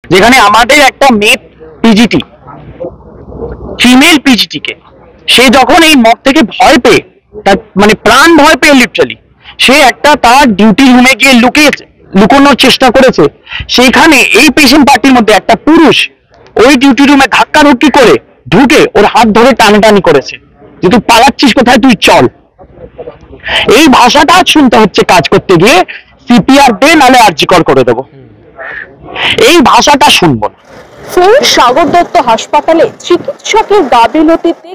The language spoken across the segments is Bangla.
যেখানে আমাদের একটা মেয়ে পিজিটি, ফিমেল পিজিটি কে সে যখন এই মদ থেকে ভয় পেয়ে, তার মানে প্রাণ ভয় পেয়ে লিটারালি সে একটা তার ডিউটি রুমে গিয়ে লুকোনোর চেষ্টা করেছে। সেইখানে এই পেশেন্ট পার্টির মধ্যে একটা পুরুষ ওই ডিউটি রুমে ধাক্কাধুক্কি করে ঢুকে ওর হাত ধরে টানাটানি করেছে যে তুই পালাচ্ছিস কোথায়, তুই চল। এই ভাষাটা শুনতে হচ্ছে কাজ করতে গিয়ে, সিপিআর দে নালে আরজিকর করে দেবো, এই ভাষাটা শুনবো না। ফের সাগর দত্ত হাসপাতালে চিকিৎসকের গাফিলতিতে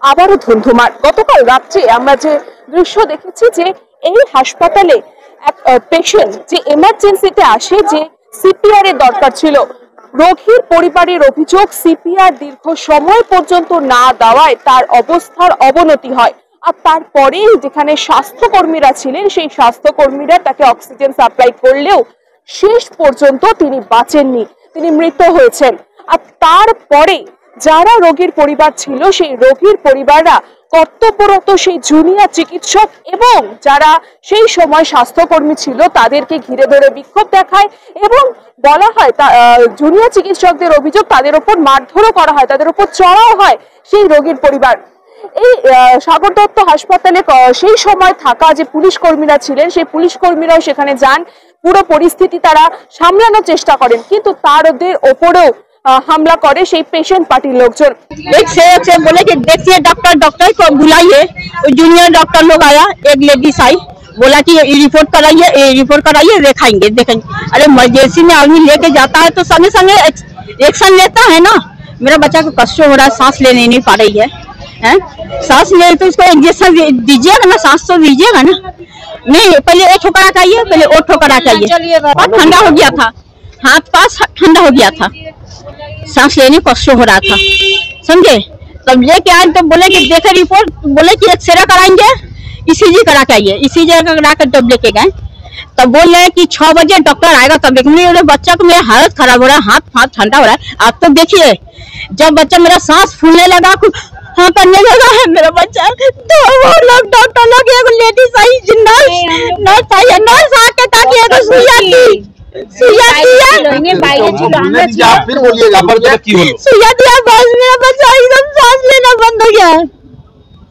আবারও ধুন্ধুমার। গতকাল রাত্রে আমরা যে দৃশ্য দেখেছি যে এই হাসপাতালে এক পেশেন্ট যে এমার্জেন্সিতে আসে, যে সিপিআর এর দরকার ছিল, রোগীর পরিবারের অভিযোগ সিপিআর দীর্ঘ সময় পর্যন্ত না দেওয়ায় তার অবস্থার অবনতি হয়। আর তারপরে যেখানে স্বাস্থ্যকর্মীরা ছিলেন সেই স্বাস্থ্যকর্মীরা তাকে অক্সিজেন সাপ্লাই করলেও শেষ পর্যন্ত তিনি বাঁচেননি, তিনি মৃত হয়েছেন। আর তারপরে যারা রোগীর পরিবার ছিল সেই রোগীর পরিবাররা কর্তব্যরত সেই জুনিয়র চিকিৎসক এবং যারা সেই সময় স্বাস্থ্যকর্মী ছিল তাদেরকে ঘিরে ধরে বিক্ষোভ দেখায় এবং বলা হয় জুনিয়র চিকিৎসকদের অভিযোগ তাদের উপর মারধরও করা হয়, তাদের উপর চড়াও হয় সেই রোগীর পরিবার। এই সাগর দত্ত হাসপাতালে সেই সময় থাকা যে পুলিশ কর্মীরা ছিলেন সেই পুলিশ কর্মীরাও সেখানে যান, পুরো পরিস্থিতি তারা সামলানোর চেষ্টা করেন, কিন্তু তাদের ওপরেও हमला करे সেই पेशेंट पार्टी लोकजन। एक से बोले कि देखिए डॉक्टर को बुलाइए, जूनियर डॉक्टर लोग आया, एक लेडीज आई, बोला कि ये रिपोर्ट कराइए देखेंगे। अरे इमरजेंसी में आदमी लेके जाता है तो संगे संगे एक्शन लेता है ना। मेरा बच्चा को कष्ट हो रहा है, सांस लेने नहीं पा रही है, सांस ले तो उसको इंजेक्शन दीजिएगा ना, सांस तो दीजिएगा ना। नहीं, पहले एक ठोकरा चाहिए, पहले और ठोकरा चाहिए। ठंडा हो गया था, हाथ पास ठंडा हो गया था, सांस लेने कष्ट हो रहा था, समझे। तब लेके आए तो बोले कि देखे रिपोर्ट, बोले कि एक्सरे कराएंगे, ईसीजी करा के आइए, ईसीजी करा कर तब लेके गए। तब बोल रहे हैं कि 6 बजे डॉक्टर आएगा तब देखेंगे। बच्चा को मेरा हालत खराब हो रहा है, हाथ ठंडा हो रहा है। आप तो देखिए जब बच्चा मेरा सांस फूलने लगा, हाँ करने लगा है मेरा बच्चा, तो वो लोग डॉक्टर लोग एक लेडीज आई, नर्स आई, नर्स आके ताकि सुइया दी, सुइया दिया, सुइया दिया, बस मेरा बच्चा एकदम सांस लेना बंद हो गया,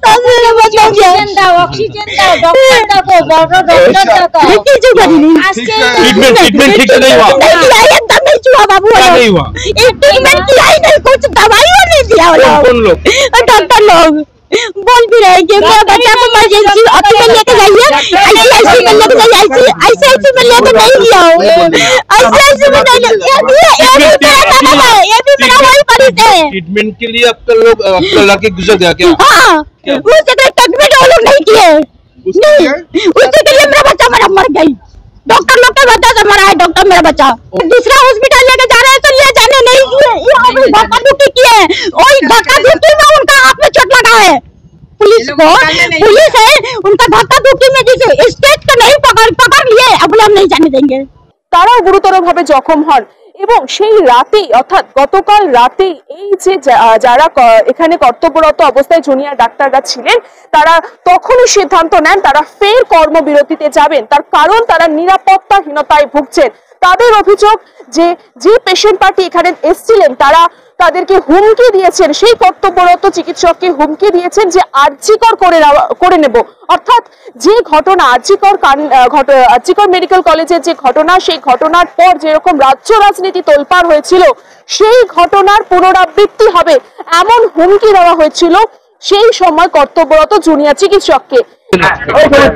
सांस लेना बंद हो गया। ऑक्सीजन दाओ, डॉक्टर को ट्रीटमेंट ठीक से नहीं हुआ, एकदम नहीं हुआ बाबू, ट्रीटमेंट किया ही नहीं, कुछ दवाई नहीं दिया डॉक्टर लोग। बोल भी रहे कि मेरा बच्चा को इमरजेंसी में लेके जाइए, आईसीआईसी में लेके जाइए, आईसीआईसी में लेके नहीं गया हूँ, आईसीआईसी में नहीं ये भी मेरा वही मरीज है। ट्रीटमेंट के लिए आपका लोग आपका लड़के गुजर गया क्या? हाँ, उससे ट्रीटमेंट वो लोग नहीं किए, नहीं उसके लिए मेरा बच्चा मर गई। डॉक्टर लोग का बच्चा से मरा है, डॉक्टर मेरा बच्चा दूसरा हॉस्पिटल लेके जा रहे हैं तो ले जाने नहीं किए, धक्का-धुक्की किए, वही धक्का-धुक्की में उनका हाथ में चोट लगा है। पुलिस है उनका धक्का-धुक्की में जिसे स्टेट को नहीं पकड़ लिए, अब हम नहीं जाने देंगे। তারাও গুরুতরভাবে জখম হন এবং সেই রাতেই অর্থাৎ গতকাল রাতেই এই যে যারা এখানে কর্তব্যরত অবস্থায় জুনিয়র ডাক্তাররা ছিলেন তারা তখনই সিদ্ধান্ত নেন তারা ফের কর্মবিরতিতে যাবেন, তার কারণ তারা নিরাপত্তাহীনতায় ভুগছেন। তাদের অভিযোগ যে পেশেন্ট পার্টি এখানে এসেছিলেন তারা তাদেরকে হুমকি দিয়েছেন, সেই কর্তব্যরত চিকিৎসককে হুমকি দিয়েছেন যে আরজিকর করে নেব। অর্থাৎ যে ঘটনা আরজিকর মেডিকেল কলেজের যে ঘটনা, সেই ঘটনার পর যেরকম রাজ্য রাজনীতি তোলপাড় হয়েছিল সেই ঘটনার পুনরাবৃত্তি হবে এমন হুমকি দেওয়া হয়েছিল সেই সময় কর্তব্যরত জুনিয়র চিকিৎসককে।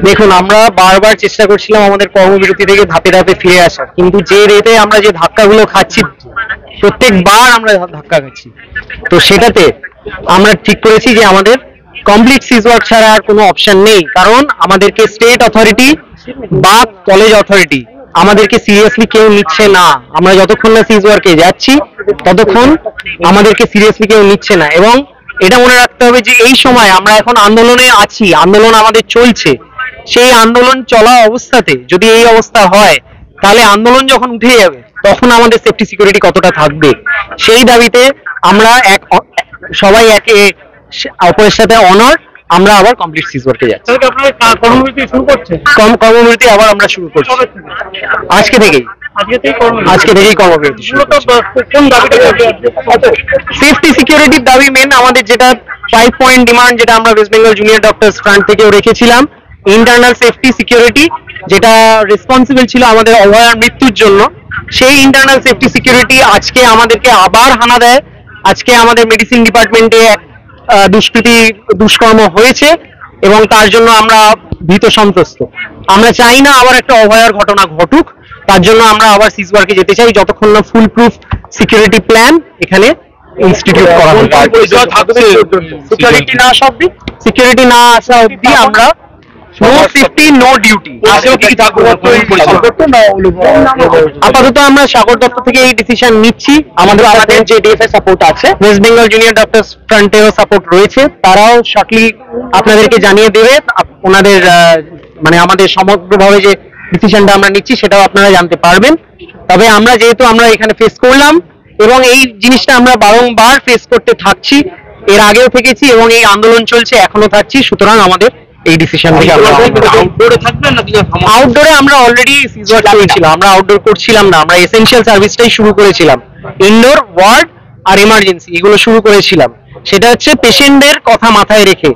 দেখুন, আমরা বারবার চেষ্টা করছিলাম আমাদের কর্মবিরতি থেকে ধাপে ধাপে ফিরে আসার, কিন্তু যে রেটে আমরা যে ধাক্কাগুলো খাচ্ছি প্রত্যেকবার আমরা ধাক্কা খাচ্ছি, তো সেটাতে আমরা ঠিক করেছি যে আমাদের কমপ্লিট সিজ ওয়ার্ক ছাড়া আর কোনো অপশন নেই। কারণ আমাদেরকে স্টেট অথরিটি বা কলেজ অথরিটি আমাদেরকে সিরিয়াসলি কেউ নিচ্ছে না। আমরা যতক্ষণ না সিজ ওয়ার্কে যাচ্ছি ততক্ষণ আমাদেরকে সিরিয়াসলি কেউ নিচ্ছে না। এবং এটা মনে রাখতে হবে যে এই সময় আমরা এখন আন্দোলনে আছি, আন্দোলন আমাদের চলছে। সেই আন্দোলন চলা অবস্থাতে যদি এই অবস্থা হয় তাহলে আন্দোলন যখন উঠে যাবে তখন আমাদের সেফটি সিকিউরিটি কতটা থাকবে, সেই দাবিতে আমরা সবাই একে অপরের সাথে অনর আমরা আবার কমপ্লিট সিজ ওয়ার্কে যাচ্ছি। আপনারা কর্মবিরতি শুরু করছেন? কর্মবিরতি আবার আমরা শুরু করছি আজকে থেকেই। আজকে থেকেই কর্মবিরতি শুরু করছি। কোন দাবিটা? সেফটি সিকিউরিটির দাবি মেন আমাদের, যেটা 5 পয়েন্ট ডিমান্ড, যেটা আমরা West Bengal junior doctors front থেকেও রেখেছিলাম। ইন্টারনাল সেফটি সিকিউরিটি, যেটা রেসপন্সিবল ছিল আমাদের অভয়ার মৃত্যুর জন্য, সেই ইন্টারনাল সেফটি সিকিউরিটি আজকে আমাদেরকে আবার হানা দেয়। আজকে আমাদের মেডিসিন ডিপার্টমেন্টে দুষ্কর্ম হয়েছে এবং তার জন্য আমরা ভীত সন্ত্রস্ত। আমরা চাই না আবার একটা অভয়ার ঘটনা ঘটুক, তার জন্য আমরা আবার সিজ ওয়ার্কে যেতে চাই যতক্ষণ না ফুল প্রুফ সিকিউরিটি প্ল্যান এখানে ইনস্টিটিউট করা হবে। সিকিউরিটি না আসা অবধি আমরা নো সেফটি নো ডিউটি। আপাতত আমরা সাগর দত্ত থেকে এই ডিসিশন নিচ্ছি। আমাদের যে ডিএফএ সাপোর্ট আছে, ওয়েস্ট বেঙ্গল জুনিয়র ডক্টরস ফ্রন্টেও সাপোর্ট রয়েছে, তারাও শর্টলি আপনাদেরকে জানিয়ে দেবে ওনাদের মানে আমাদের সমগ্রভাবে যে ডিসিশনটা আমরা নিচ্ছি সেটাও আপনারা জানতে পারবেন। তবে আমরা যেহেতু আমরা এখানে ফেস করলাম এবং এই জিনিসটা আমরা বারংবার ফেস করতে থাকছি, এর আগেও থেকেছি এবং এই আন্দোলন চলছে, এখনো থাকছি, সুতরাং আমাদের এই ডিসিশন থেকে আউটডোরে থাকবেন নাকি? আউটডোরে আমরা অলরেডি সিজ ওয়ার্ক করেছিলাম, আমরা আউটডোর করছিলাম না, আমরা এসেনশিয়াল সার্ভিসটাই শুরু করেছিলাম। ইনডোর, ওয়ার্ড আর এমার্জেন্সি এগুলো শুরু করেছিলাম, সেটা হচ্ছে পেশেন্টদের কথা মাথায় রেখে।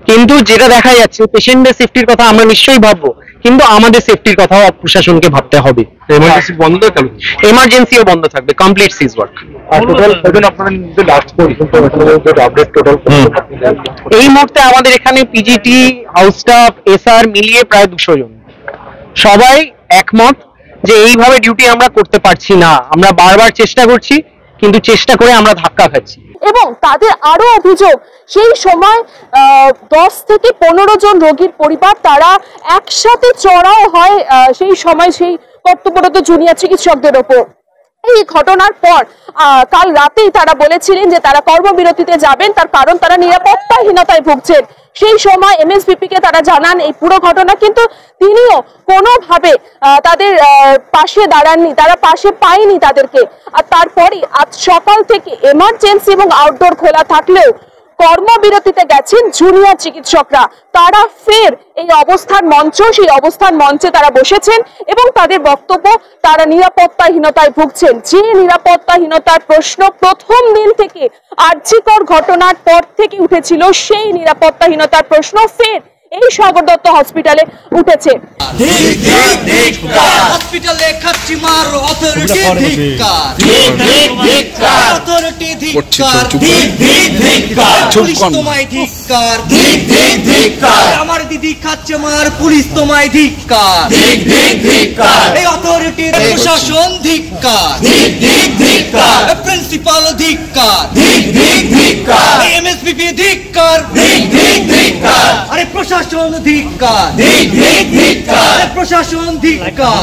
কিন্তু যেটা দেখা যাচ্ছে, পেশেন্টদের সেফটির কথা আমরা নিশ্চয়ই ভাববো, কিন্তু আমাদের সেফটির কথাও প্রশাসনকে ভাবতে হবে। এমার্জেন্সি বন্ধ থাকবে? এমার্জেন্সিও বন্ধ থাকবে, কমপ্লিট সিজ ওয়ার্ক। এই মুহূর্তে আমাদের এখানে পিজিটি, হাউস স্টাফ, এসআর মিলিয়ে প্রায় 200 জন। সবাই একমত যে এইভাবে ডিউটি আমরা করতে পারছি না। আমরা বারবার চেষ্টা করছি, কিন্তু চেষ্টা করে আমরা ধাক্কা খাচ্ছি। এবং তাদের আরো অভিযোগ, সেই সময় 10 থেকে 15 জন রোগীর পরিবার তারা একসাথে চড়াও হয় সেই সময় সেই কর্তব্যরত জুনিয়র চিকিৎসকদের ওপর। এই ঘটনার পর কাল রাতেই তারা বলেছিলেন যে তারা কর্মবিরতিতে যাবেন, তার কারণ তারা নিরাপত্তাহীনতায় ভুগছেন। সেই সময় এমএসভিপি কে তারা জানান এই পুরো ঘটনা, কিন্তু তিনিও কোনোভাবে তাদের পাশে দাঁড়াননি, তারা পাশে পায়নি তাদেরকে। আর তারপরে আজ সকাল থেকে এমার্জেন্সি এবং আউটডোর খোলা থাকলেও কর্মবিরতিতে গেছেন জুনিয়র চিকিৎসকরা। তারা ফের এই অবস্থান মঞ্চ, সেই অবস্থান মঞ্চে তারা বসেছেন এবং তাদের বক্তব্য, তারা নিরাপত্তাহীনতায় ভুগছেন। যে নিরাপত্তাহীনতার প্রশ্ন প্রথম দিন থেকে আর্জিকর ঘটনার পর থেকে উঠেছিল, সেই নিরাপত্তাহীনতার প্রশ্ন ফের এই সাগর দত্ত হসপিটালে উঠেছে। হসপিটালে খাচ্ছি মার অথরিটি ধিক্কার, অথরিটি ধিক্কার, পুলিশ তোমায় ধিক্কার, আমার দিদি খাচ্ছে মার, পুলিশ তোমায় ধিক্কার, এই অথরিটির প্রশাসন ধিক্কার, প্রিন্সিপাল ধিক্কার, এমএসপিপি ধিক্কার, আরে প্রশাসন ধিক্কার, আরে প্রশাসন ধিক্কার,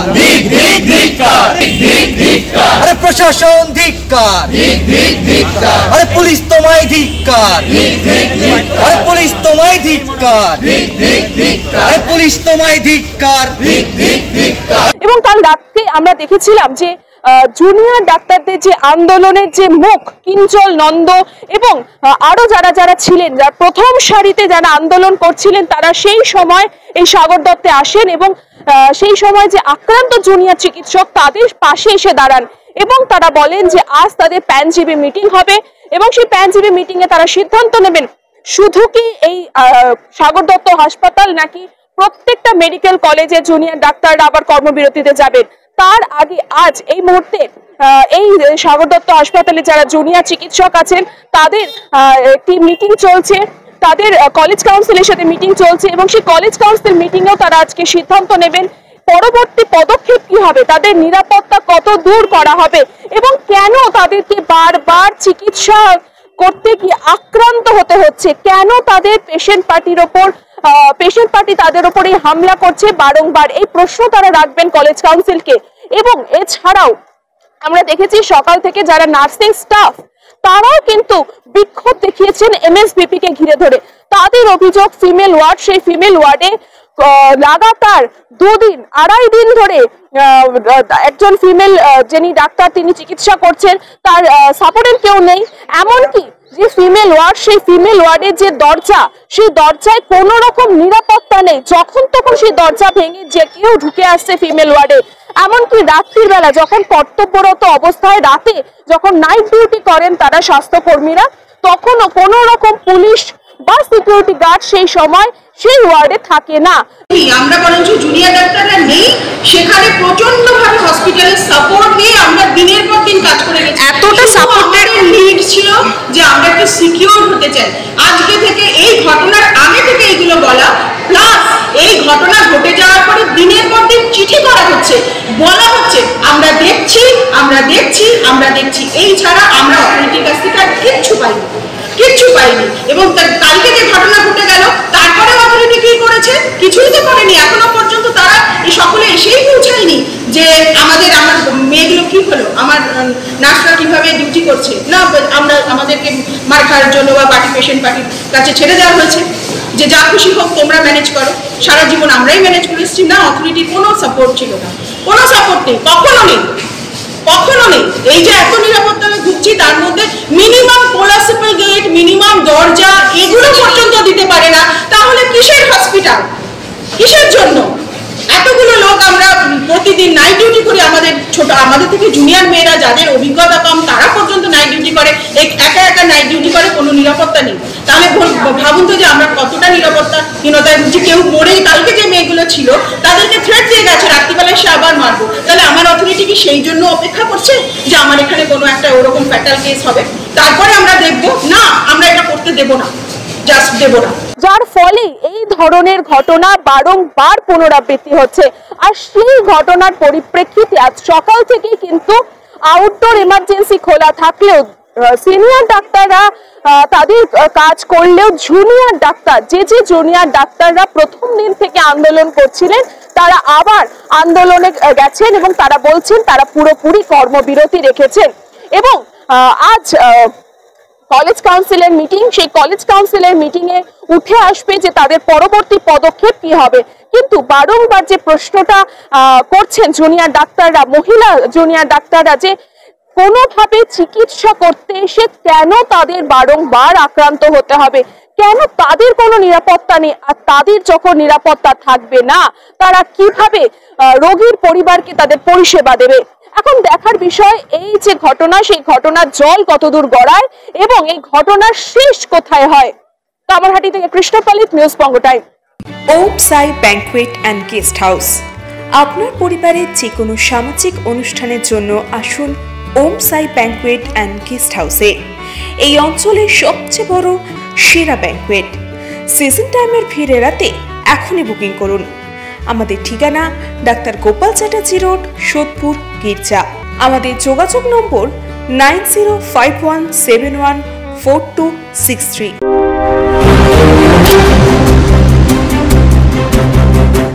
আরে প্রশাসন ধিক্কার, আরে পুলিশ তোমায় ধিক্কার, আরে পুলিশ তোমায় ধিক্কার, আরে পুলিশ তোমায় ধিক্কার। এবং কাল রাতে আমরা দেখেছিলাম যে জুনিয়র ডাক্তারদের যে আন্দোলনের যে মুখ কিঞ্জল নন্দ এবং আরো যারা যারা ছিলেন, যারা প্রথম সারিতে যারা আন্দোলন করছিলেন, তারা সেই সময় এই সাগর দত্তে আসেন এবং সেই সময় যে আক্রান্ত জুনিয়র চিকিৎসক তাদের পাশে এসে দাঁড়ান এবং তারা বলেন যে আজ তাদের প্যানজিবি মিটিং হবে এবং সেই প্যানজিবি মিটিং এ তারা সিদ্ধান্ত নেবেন শুধু কি এই সাগর দত্ত হাসপাতাল নাকি প্রত্যেকটা মেডিকেল কলেজে জুনিয়র ডাক্তাররা আবার কর্মবিরতিতে যাবেন। তার আগে আজ এই মুহূর্তে এই সাগর দত্ত হাসপাতালে যারা জুনিয়র চিকিৎসক আছেন তাদের একটি মিটিং চলছে, তাদের কলেজ কাউন্সিলের সাথে মিটিং চলছে এবং সেই কলেজ কাউন্সিল মিটিংয়েও তারা আজকে সিদ্ধান্ত নেবেন পরবর্তী পদক্ষেপ কি হবে, তাদের নিরাপত্তা কত দূর করা হবে এবং কেন তাদেরকে বারবার চিকিৎসা করতে গিয়ে আক্রান্ত হতে হচ্ছে, কেন তাদের পেশেন্ট পার্টি তাদের উপরেই হামলা করছে বারংবার। এই প্রশ্ন তারা রাখবেন কলেজ কাউন্সিলকে। এবং এছাড়াও আমরা দেখেছি সকাল থেকে যারা নার্সিং স্টাফ তারাও কিন্তু বিক্ষোভ দেখিয়েছেন এমএসভিপি কে ঘিরে ধরে। তাদের অভিযোগ ফিমেল ওয়ার্ড, সেই ফিমেল ওয়ার্ডে লাগাতার 2-2.5 দিন ধরে একজন ফিমেল যিনি ডাক্তার তিনি চিকিৎসা করছেন, তার সাপোর্টের কেউ নেই। এমনকি যে ফিমেল ওয়ার্ড, সেই ফিমেল ওয়ার্ডের যে দরজা, সেই দরজায় কোনো রকম নিরাপত্তা নেই। যখন তখন সেই দরজা ভেঙে যে কেউ ঢুকে আসছে ফিমেল ওয়ার্ডে। এমনকি রাত্রির বেলা যখন কর্তব্যরত অবস্থায় রাতে যখন নাইট ডিউটি করেন তারা স্বাস্থ্যকর্মীরা, তখনও কোনো রকম পুলিশ বা সিকিউরিটি গার্ড সেই সময় সেই ওয়ার্ডে থাকে না। আমরা বরঞ্চ জুনিয়র ডাক্তাররা নেই সেখানে, প্রচন্ড ভাবে হসপিটালের সাপোর্ট নিয়ে আমরা দিনের পর দিন কাজ করে গেছি। এতটা সাপোর্টের নিড ছিল যে আমরা একটু সিকিউর হতে চাই। আজকে থেকে এই ঘটনার আগে থেকে এগুলো বলা, প্লাস এই ঘটনা ঘটে যাওয়ার পরে দিনের পর দিন চিঠি করা হচ্ছে, বলা হচ্ছে আমরা দেখছি আমরা দেখছি আমরা দেখছি, এই ছাড়া আমরা অথরিটির কাছ থেকে আর কিচ্ছু পাইনি। এবং কালকে যে ঘটনা ঘটে গেল তারপরে অথরিটি কি করেছে? কিছুই তো করেনি এখনো পর্যন্ত। তারা এই সকলে এসেই পৌঁছায়নি যে আমার মেয়েগুলো কি হলো, আমার নার্সরা কিভাবে ডিউটি করছে না, আমাদেরকে মার খাওয়ার জন্য বা পার্টি পেশেন্ট পার্টির কাছে ছেড়ে দেওয়া হয়েছে যে যা খুশি হোক তোমরা ম্যানেজ করো। সারা জীবন আমরাই ম্যানেজ করে এসেছি না, অথরিটির কোনো সাপোর্ট ছিল না, কোনো সাপোর্ট নেই, কখনো নেই। এই যে এত নিরাপত্তা ঘুরছি তার মধ্যে মিনিমাম কোলাসিবল গেট, মিনিমাম দরজা এগুলো পর্যন্ত দিতে পারে না, তাহলে কিসের হসপিটাল, কিসের জন্য? এতগুলো লোক আমরা প্রতিদিন নাইট ডিউটি করি, আমাদের থেকে জুনিয়র মেয়েরা যাদের অভিজ্ঞতা কম তারা পর্যন্ত নাইট ডিউটি করে, একা নাইট ডিউটি করে, কোনো নিরাপত্তা নেই। তাহলে ভাবুন তো যে আমরা কতটা নিরাপত্তাহীনতায় ভুগছি। কেউ মরেই কালকে যে মেয়েগুলো ছিল তাদেরকে থ্রেট দিয়ে গেছে রাত্রিবেলায় সে আবার মারবো, তাহলে আমার অথরিটি কি সেই জন্য অপেক্ষা করছে যে আমার এখানে কোনো একটা ওরকম ফ্যাটাল কেস হবে তারপরে আমরা দেখবো? না, আমরা এটা করতে দেব না, জাস্ট দেব না। যার ফলে এই ধরনের ঘটনা বারংবার পুনরাবৃত্তি হচ্ছে। আর সেই ঘটনার পরিপ্রেক্ষিতে আজ সকাল থেকে কিন্তু আউটডোর এমার্জেন্সি খোলা থাকলেও সিনিয়র ডাক্তাররা তাদের কাজ করলেও জুনিয়র ডাক্তার যে জুনিয়র ডাক্তাররা প্রথম দিন থেকে আন্দোলন করছিলেন তারা আবার আন্দোলনে গেছেন এবং তারা বলছেন তারা পুরোপুরি কর্মবিরতি রেখেছেন। এবং আজ কলেজ কাউন্সিলের মিটিং, সেই কলেজ কাউন্সিলের মিটিং এ উঠে আসবে যে তাদের পরবর্তী পদক্ষেপ কি হবে। কিন্তু বারংবার যে প্রশ্নটা করছেন জুনিয়র ডাক্তাররা, মহিলা জুনিয়র ডাক্তাররা, যে কোনোভাবে চিকিৎসা করতে এসে কেন তাদের বারংবার আক্রান্ত হতে হবে, কেন তাদের কোনো নিরাপত্তা নেই, আর তাদের যখন নিরাপত্তা থাকবে না তারা কিভাবে রোগীর পরিবারকে তাদের পরিষেবা দেবে। এখন দেখার বিষয় এই যে ঘটনা, সেই ঘটনার জল কতদূর গড়ায় এবং এই ঘটনার শেষ কোথায় হয়। কামারহাটি থেকে কৃষ্ণপালিত, news Banga time. Om Sai banquet and guest house. আপনার পরিবারের যে কোনো সামাজিক অনুষ্ঠানের জন্য আসুন ওম সাই ব্যাংকুয়েট অ্যান্ড গেস্ট হাউসে। এই অঞ্চলের সবচেয়ে বড় সেরা ব্যাংকুয়েট। সিজন টাইমের ভিড় এড়াতে এখনই বুকিং করুন। আমাদের ঠিকানা ডাক্তার গোপাল চ্যাটার্জি রোড, সোদপুর, গির্জা। আমাদের যোগাযোগ নম্বর 9051714263।